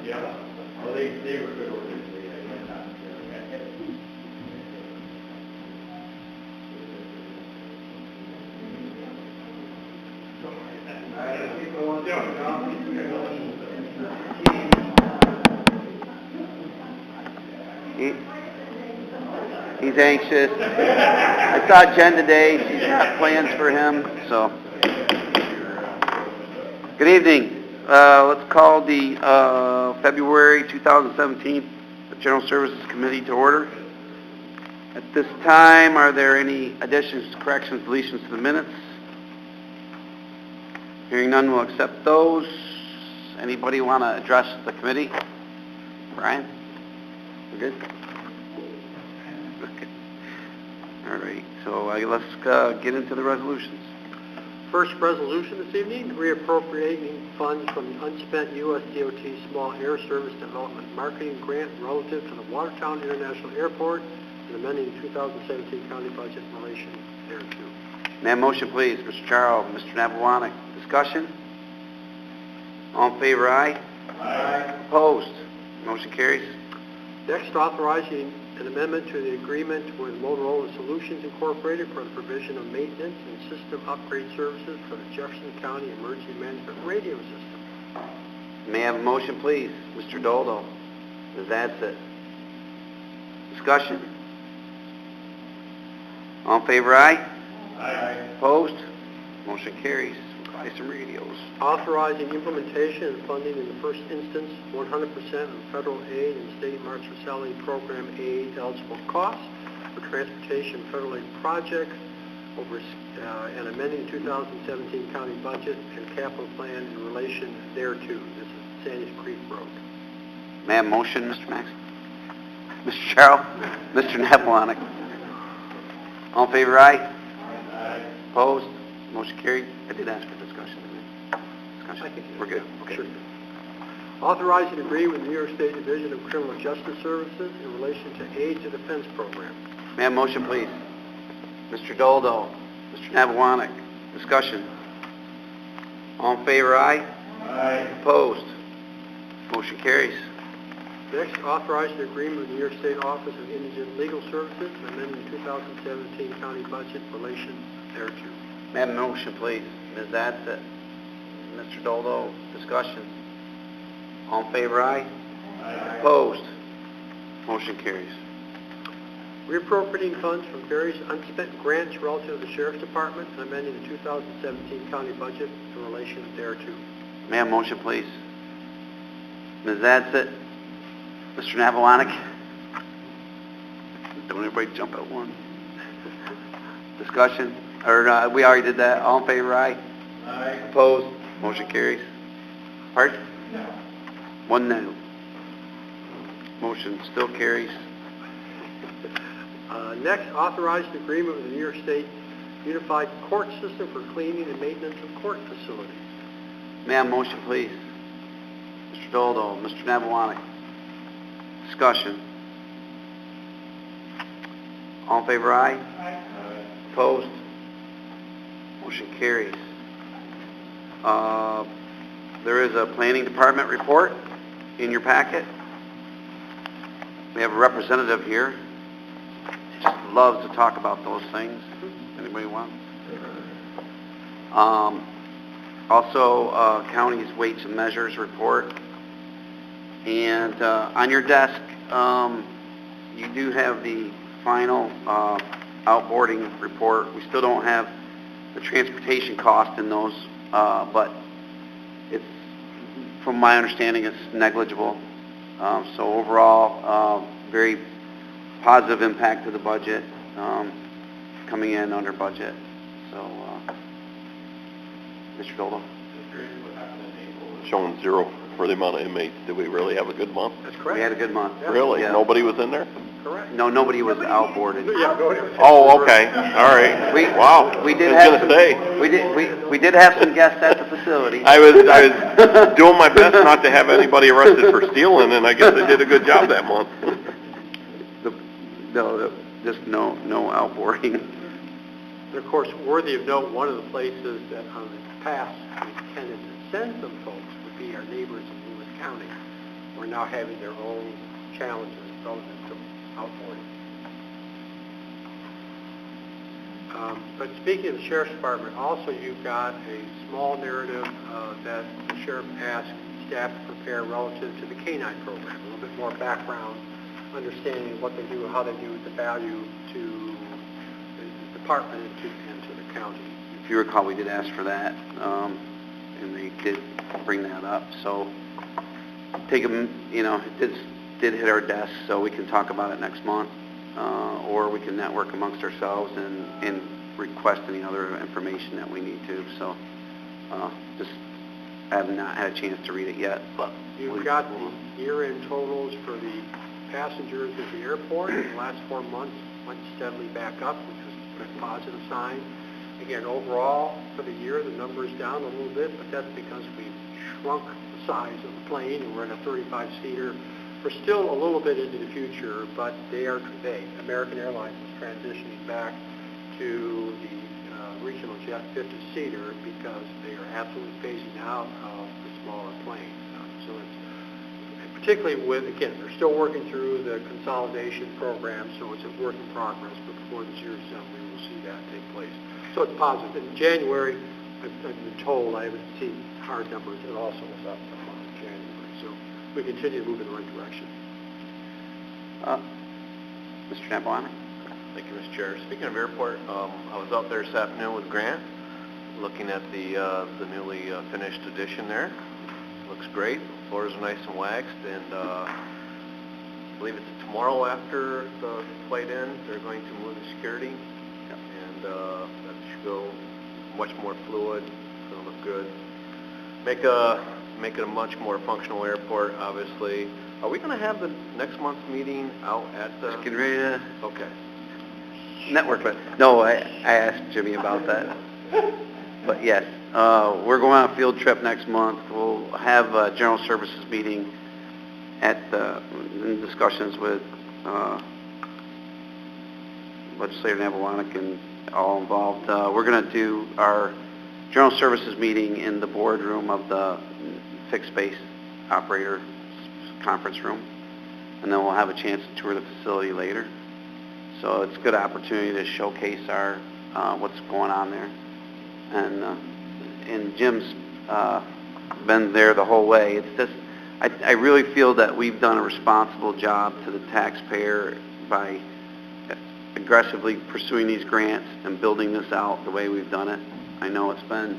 Yeah. Well, they were good orders. He's anxious. I saw Jen today. She's got plans for him, so. Good evening. Let's call the February 2017 General Services Committee to order. At this time, are there any additions, corrections, deletions to the minutes? Hearing none, we'll accept those. Anybody want to address the committee? Brian? We're good? Okay. All right, so let's get into the resolutions. First resolution this evening, reappropriating funds from the unspent U.S. DOT Small Air Service Development Marketing Grant relative to the Watertown International Airport and amending the 2017 county budget in relation thereto. May I have a motion, please? Mr. Charles, Mr. Napawanek. Discussion? All in favor, aye? Aye. Opposed? Motion carries. Next, authorizing an amendment to the agreement with Motorola Solutions Incorporated for the provision of maintenance and system upgrade services for the Jefferson County Emergency Management Radio System. May I have a motion, please? Mr. Doldo. Ms. Adsit. Discussion? All in favor, aye? Aye. Opposed? Motion carries. We'll buy some radios. Authorizing implementation and funding in the first instance 100% of federal aid and state Marshall Salary Program aid eligible costs for transportation federal aid projects over and amending 2017 county budget and capital plan in relation thereto. This is Sandy Creek Road. May I have a motion, Mr. Max? Mr. Charles? Mr. Napawanek. All in favor, aye? Aye. Opposed? Motion carried. I did ask for discussion. I think We're good. Okay. Sure. Authorizing to agree with the New York State Division of Criminal Justice Services in relation to aid to defense program. May I have a motion, please? Mr. Doldo. Mr. Napawanek. Discussion. All in favor, aye? Aye. Opposed? Motion carries. Next, authorizing agreement with the New York State Office of Indigent Legal Services and amending the 2017 county budget in relation thereto. May I have a motion, please? Ms. Adsit. Mr. Doldo. Discussion. All in favor, aye? Aye. Opposed? Motion carries. Reappropriating funds from various unspent grants relative to the Sheriff's Department and amending the 2017 county budget in relation thereto. May I have a motion, please? Ms. Adsit. Mr. Napawanek. Don't everybody jump at one. Discussion? Or we already did that. All in favor, aye? Aye. Opposed? Motion carries. Pardon? No. 1-0. Motion still carries. Next, authorizing agreement with the New York State Unified Court System for cleaning and maintenance of court facilities. May I have a motion, please? Mr. Doldo, Mr. Napawanek. Discussion. All in favor, aye? Aye. Opposed? Motion carries. There is a planning department report in your packet. We have a representative here. Just loves to talk about those things. Anybody wants? Also, county's weights and measures report. And on your desk, you do have the final outboarding report. We still don't have the transportation cost in those, but it's, from my understanding, it's negligible. So overall, very positive impact to the budget, coming in under budget. So, Mr. Doldo. Showing 0 for the amount of inmates. Did we really have a good month? That's correct. We had a good month. Yeah. Really? Yeah. Nobody was in there? correct. No, nobody was outboarded. Yeah, nobody was- Oh, okay, all right. Wow. We did I was have gonna say. we did have some guests at the facility. I was doing my best not to have anybody arrested for stealing, and I guess I did a good job that month. Just no outboarding. And of course, worthy of note, one of the places that in the past we tended to send some folks would be our neighbors in Lewis County. We're now having their own challenges relative to outboarding. But speaking of the Sheriff's Department, also you've got a small narrative that the Sheriff asked staff to prepare relative to the K-9 program, a little bit more background, understanding what they do, how they do it, the value to the department and to the county. If you recall, we did ask for that, and they did bring that up. So take them, it did hit our desk, so we can talk about it next month, or we can network amongst ourselves and request any other information that we need to. So just have not had a chance to read it yet, but You've got the year-end totals for the passengers at the airport. In the last 4 months went steadily back up, which was a positive sign. Again, overall, for the year, the number is down a little bit, but that's because we've shrunk the size of the plane, and we're in a 35-seater. We're still a little bit into the future, but American Airlines is transitioning back to the regional jet 50-seater because they are absolutely phasing out of the smaller planes. So it's particularly again, they're still working through the consolidation program, so it's a work in progress, but before this year's done, we will see that take place. So it's positive. In January, I've been told, I haven't seen hard numbers, it also was up from January. So we continue to move in the right direction. Mr. Napolitano? Thank you, Mr. Chair. Speaking of airport, I was out there this afternoon with Grant, looking at the newly finished addition there. Looks great. Floors are nice and waxed, and I believe it's tomorrow after the flight in, they're going to move the security, and that should go much more fluid. It's going to look good. Make it a much more functional airport, obviously. Are we going to have the next month's meeting out at the... Just getting ready to Okay. network, but no, I asked Jimmy about that. But yes, we're going on a field trip next month. We'll have a general services meeting in discussions with Legislator Napolitano and all involved. We're going to do our general services meeting in the boardroom of the fixed base operator conference room, and then we'll have a chance to tour the facility later. So it's a good opportunity to showcase our what's going on there. And Jim's been there the whole way. It's just, I really feel that we've done a responsible job to the taxpayer by aggressively pursuing these grants and building this out the way we've done it. I know it's been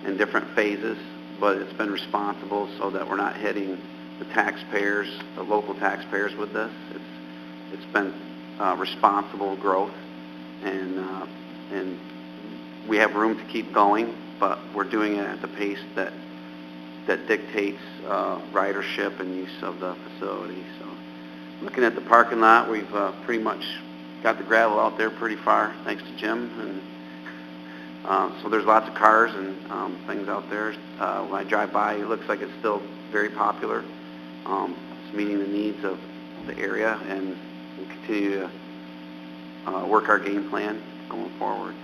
in different phases, but it's been responsible so that we're not hitting the taxpayers, the local taxpayers with this. It's been responsible growth, and we have room to keep going, but we're doing it at the pace that dictates ridership and use of the facility. So looking at the parking lot, we've pretty much got the gravel out there pretty far, thanks to Jim, and so there's lots of cars and things out there. When I drive by, it looks like it's still very popular. It's meeting the needs of the area, and we'll continue to work our game plan going forward. So.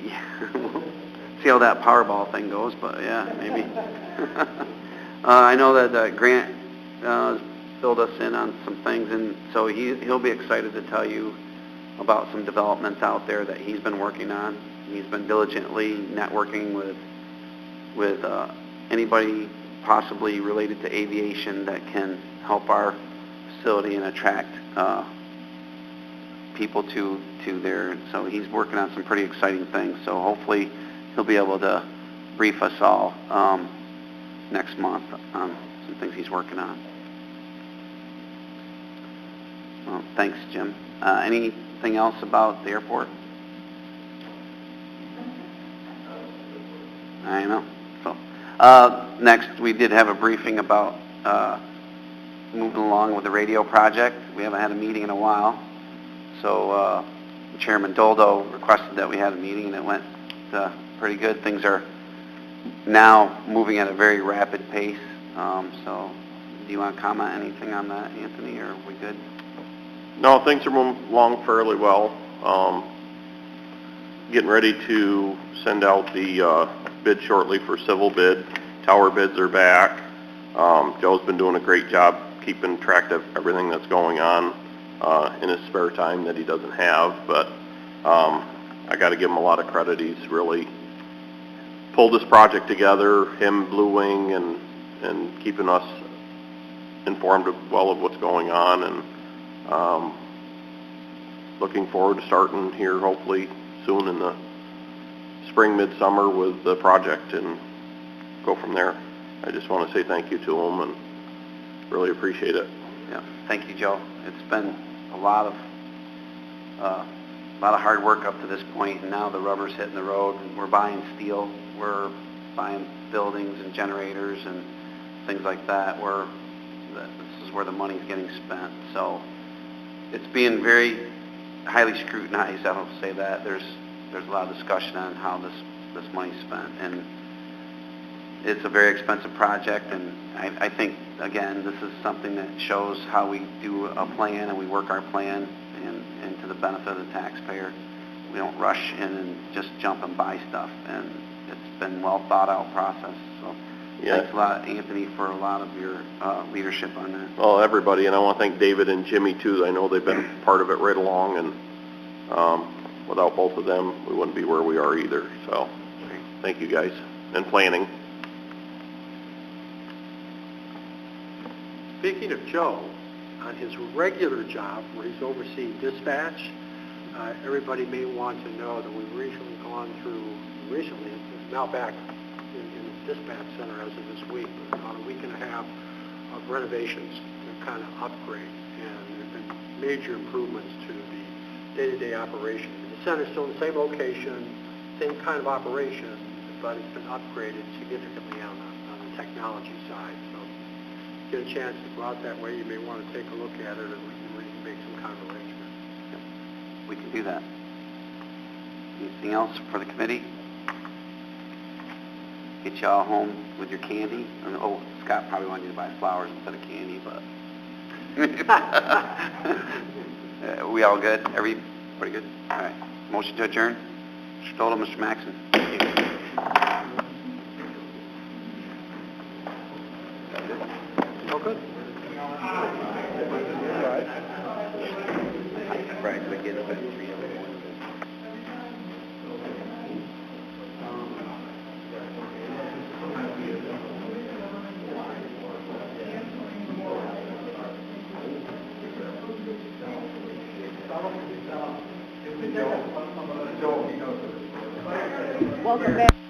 Yeah, we'll see how that Powerball thing goes, but yeah, maybe. I know that Grant filled us in on some things, and so he'll be excited to tell you about some developments out there that he's been working on. He's been diligently networking with anybody possibly related to aviation that can help our facility and attract people to there. So he's working on some pretty exciting things. So hopefully he'll be able to brief us all next month on some things he's working on. Well, thanks, Jim. Anything else about the airport? I know. So, Next, we did have a briefing about moving along with the radio project. We haven't had a meeting in a while, so Chairman Doldo requested that we had a meeting, and it went pretty good. Things are now moving at a very rapid pace. So, do you want to comment anything on that, Anthony, or are we good? No, things are moving along fairly well. Getting ready to send out the bid shortly for civil bid. Tower bids are back. Joe's been doing a great job keeping track of everything that's going on in his spare time that he doesn't have, but I got to give him a lot of credit. He's really pulled this project together, him, Blue Wing, and keeping us informed of what's going on, and looking forward to starting here hopefully soon in the spring, midsummer with the project and go from there. I just want to say thank you to him and really appreciate it. Yeah, thank you, Joe. It's been a lot of hard work up to this point, and now the rubber's hitting the road, and we're buying steel, we're buying buildings and generators and things like that. This is where the money's getting spent. So it's being very highly scrutinized. I don't say that. There's a lot of discussion on how this money's spent, and it's a very expensive project, and I think, again, this is something that shows how we do a plan and we work our plan and to the benefit of the taxpayer. We don't rush in and just jump and buy stuff, and it's been well thought out process. So yeah. Thanks a lot, Anthony, for a lot of your leadership on that. Well, everybody, and I want to thank David and Jimmy too. I know they've been part of it right along, and without both of them, we wouldn't be where we are either. So thank you guys, and planning. Speaking of Joe, on his regular job where he's overseeing dispatch, everybody may want to know that we've recently it's now back in the dispatch center as of this week, but about a week and a half of renovations to kind of upgrade, and there have been major improvements to the day-to-day operation. The center's still in the same location, same kind of operation, but it's been upgraded significantly on the technology side. So get a chance to go out that way, you may want to take a look at it, and we can make some kind of arrangement. Yep. We can do that. Anything else for the committee? Get you all home with your candy. Oh, Scott probably wanted you to buy flowers instead of candy, but we all good? Everybody good? All right. Motion to adjourn. Mr. Stoll, Mr. Maxon. Thank you. Oh, good. Right, we get about 3 every morning. Welcome back.